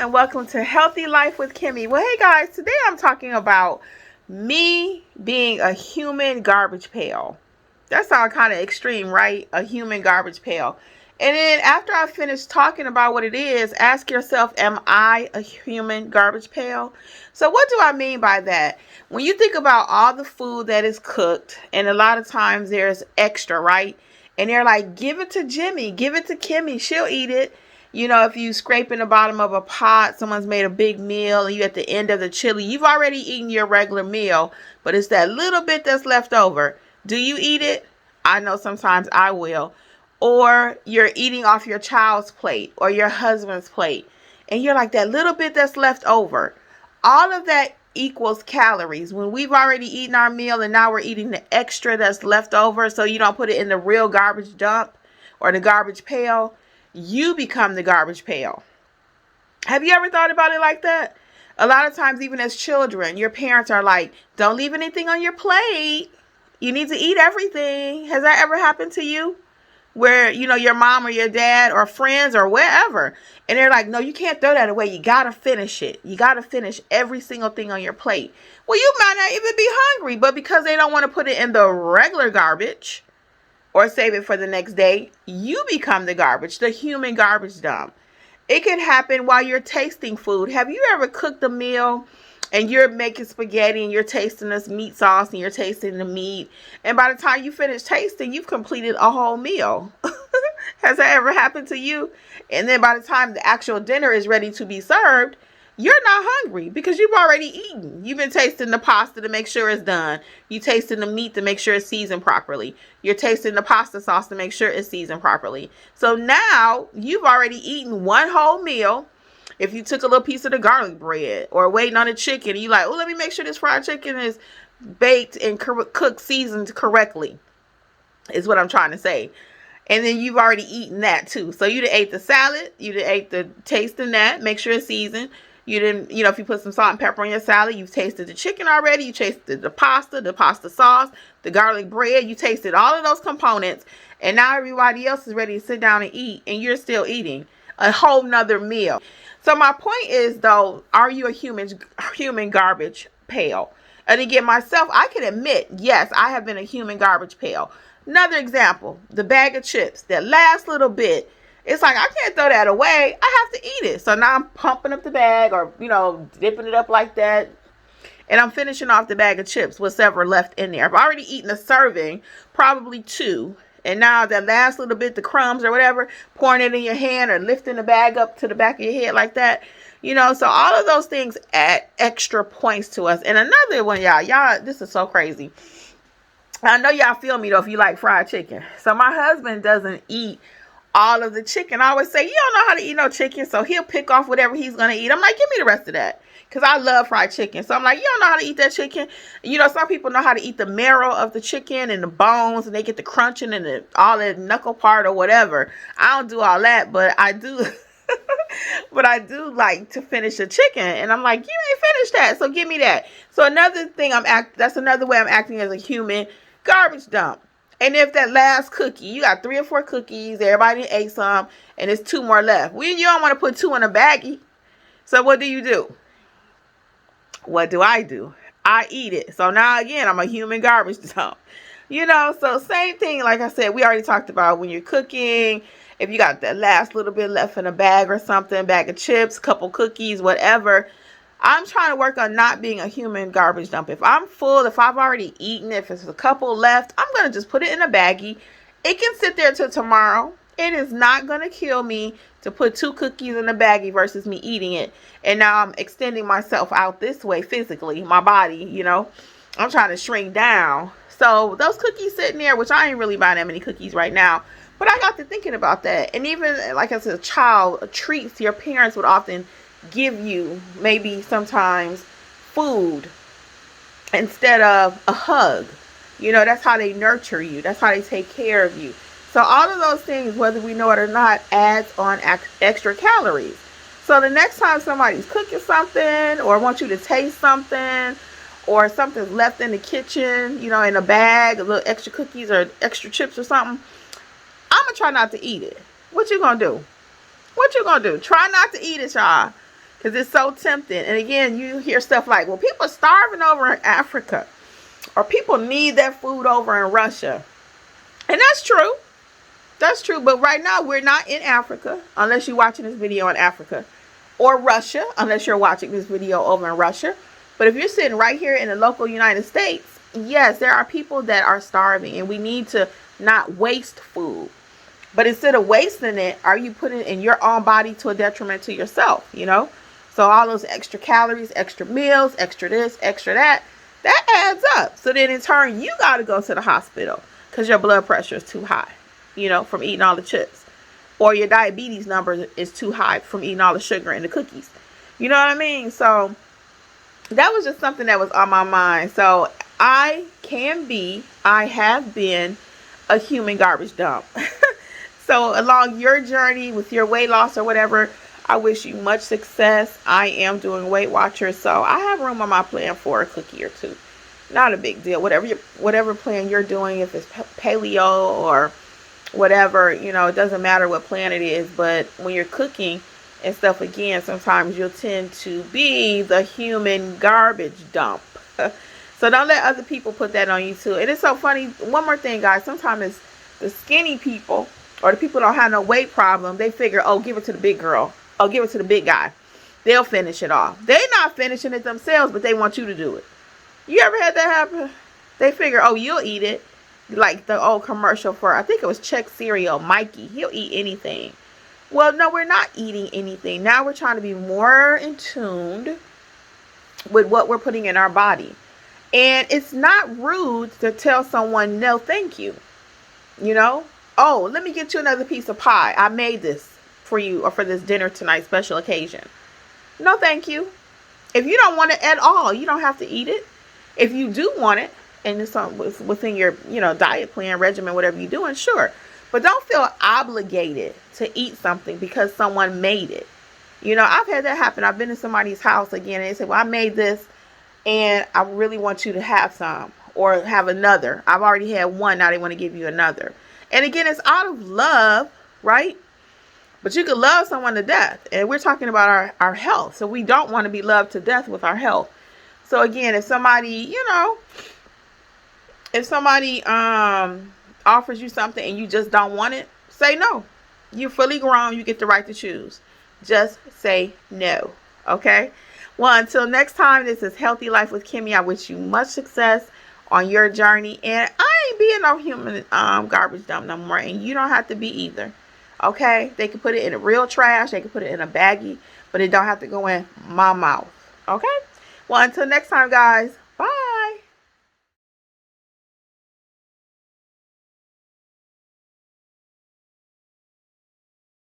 and welcome to Healthy Life with Kimmi. Well, hey guys, today I'm talking about me being a human garbage pail. That sounds kind of extreme, right? A human garbage pail. And then after I finish talking about what it is, ask yourself, am I a human garbage pail? So what do I mean by that? When you think about all the food that is cooked, and a lot of times there's extra, right? And they're like, give it to Jimmy, give it to Kimmi, she'll eat it. You know, if you scrape in the bottom of a pot, someone's made a big meal and you at the end of the chili, you've already eaten your regular meal, but it's that little bit that's left over. Do you eat it? I know sometimes I will. Or you're eating off your child's plate or your husband's plate, and you're like, that little bit that's left over. All of that equals calories. When we've already eaten our meal and now we're eating the extra that's left over, so you don't put it in the real garbage dump or the garbage pail, you become the garbage pail. Have you ever thought about it like that? A lot of times, even as children, your parents are like, don't leave anything on your plate. You need to eat everything. Has that ever happened to you? Where, you know, your mom or your dad or friends or wherever, and they're like, no, you can't throw that away. You got to finish it. You got to finish every single thing on your plate. Well, you might not even be hungry, but because they don't want to put it in the regular garbage or save it for the next day, you become the garbage, the human garbage dump. It can happen while you're tasting food. Have you ever cooked a meal and you're making spaghetti and you're tasting this meat sauce and you're tasting the meat, and by the time you finish tasting, you've completed a whole meal? Has that ever happened to you? And then by the time the actual dinner is ready to be served, you're not hungry because you've already eaten. You've been tasting the pasta to make sure it's done. You tasting the meat to make sure it's seasoned properly. You're tasting the pasta sauce to make sure it's seasoned properly. So now you've already eaten one whole meal. If you took a little piece of the garlic bread or waiting on the chicken, and you like, oh, let me make sure this fried chicken is baked and cooked, seasoned correctly, is what I'm trying to say. And then you've already eaten that too. So you done ate the salad, you done ate the tasting that, make sure it's seasoned. You didn't, you know, if you put some salt and pepper on your salad, you've tasted the chicken already. You tasted the pasta sauce, the garlic bread. You tasted all of those components. And now everybody else is ready to sit down and eat. And you're still eating a whole nother meal. So my point is, though, are you a human garbage pail? And again, myself, I can admit, yes, I have been a human garbage pail. Another example, the bag of chips, that last little bit. It's like, I can't throw that away. I have to eat it. So now I'm pumping up the bag or, you know, dipping it up like that. And I'm finishing off the bag of chips, whatever left in there. I've already eaten a serving, probably 2. And now that last little bit, the crumbs or whatever, pouring it in your hand or lifting the bag up to the back of your head like that. You know, so all of those things add extra points to us. And another one, y'all, this is so crazy. I know y'all feel me, though, if you like fried chicken. So my husband doesn't eat all of the chicken. I always say, you don't know how to eat no chicken, so he'll pick off whatever he's going to eat. I'm like, give me the rest of that, because I love fried chicken. So I'm like, you don't know how to eat that chicken. You know, some people know how to eat the marrow of the chicken and the bones, and they get the crunching and all the knuckle part or whatever. I don't do all that, but I do. But I do like to finish the chicken, and I'm like, you ain't finished that, so give me that. So another thing that's another way I'm acting as a human garbage dump. And if that last cookie, you got 3 or 4 cookies, everybody ate some, and there's 2 more left. Well, you don't want to put 2 in a baggie. So what do? What do? I eat it. So now again, I'm a human garbage dump. You know, so same thing, like I said, we already talked about when you're cooking. If you got that last little bit left in a bag or something, bag of chips, couple cookies, whatever. I'm trying to work on not being a human garbage dump. If I'm full, if I've already eaten, if it's a couple left, I'm going to just put it in a baggie. It can sit there till tomorrow. It is not going to kill me to put 2 cookies in a baggie versus me eating it. And now I'm extending myself out this way physically, my body, you know. I'm trying to shrink down. So those cookies sitting there, which I ain't really buying that many cookies right now. But I got to thinking about that. And even, like I said, a child, treats your parents would often give you, maybe sometimes, food instead of a hug. You know, that's how they nurture you. That's how they take care of you. So all of those things, whether we know it or not, adds on extra calories. So the next time somebody's cooking something or wants you to taste something, or something's left in the kitchen, you know, in a bag, a little extra cookies or extra chips or something, I'm going to try not to eat it. What you going to do? Try not to eat it, y'all. because it's so tempting. And again, you hear stuff like, well, people are starving over in Africa, or people need that food over in Russia. And that's true. That's true. But right now, we're not in Africa, unless you're watching this video in Africa, or Russia, unless you're watching this video over in Russia. But if you're sitting right here in the local United States, yes, there are people that are starving, and we need to not waste food. But instead of wasting it, are you putting it in your own body to a detriment to yourself, you know? So all those extra calories, extra meals, extra this, extra that, that adds up. So then in turn, you got to go to the hospital because your blood pressure is too high, you know, from eating all the chips. Or your diabetes number is too high from eating all the sugar and the cookies. You know what I mean? So that was just something that was on my mind. So I have been a human garbage dump. So along your journey with your weight loss or whatever, I wish you much success. I am doing Weight Watchers, so I have room on my plan for a cookie or two. Not a big deal. Whatever plan you're doing, if it's paleo or whatever, you know, it doesn't matter what plan it is. But when you're cooking and stuff, again, sometimes you'll tend to be the human garbage dump. So don't let other people put that on you too. And it's so funny. One more thing, guys. Sometimes it's the skinny people, or the people don't have no weight problem, they figure, oh, give it to the big girl. Oh, give it to the big guy. They'll finish it off. They're not finishing it themselves, but they want you to do it. You ever had that happen? They figure, oh, you'll eat it. Like the old commercial for, I think it was Chex cereal, Mikey. He'll eat anything. Well, no, we're not eating anything. Now we're trying to be more in tune with what we're putting in our body. And it's not rude to tell someone, no, thank you. You know? Oh, let me get you another piece of pie. I made this for you, or for this dinner tonight, special occasion. No, thank you. If you don't want it at all, you don't have to eat it. If you do want it, and it's within your, you know, diet plan, regimen, whatever you're doing, sure. But don't feel obligated to eat something because someone made it. You know, I've had that happen. I've been in somebody's house again, and they say, well, I made this, and I really want you to have some, or have another. I've already had one, now they want to give you another. And again, it's out of love, right? But you can love someone to death. And we're talking about our health. So we don't want to be loved to death with our health. So again, if somebody, you know, if somebody offers you something and you just don't want it, say no. You're fully grown. You get the right to choose. Just say no. Okay? Well, until next time, this is Healthy Life with Kimmi. I wish you much success on your journey. And I ain't being no human garbage dump no more. And you don't have to be either. Okay? They can put it in a real trash. They can put it in a baggie. But it don't have to go in my mouth. Okay? Well, until next time, guys.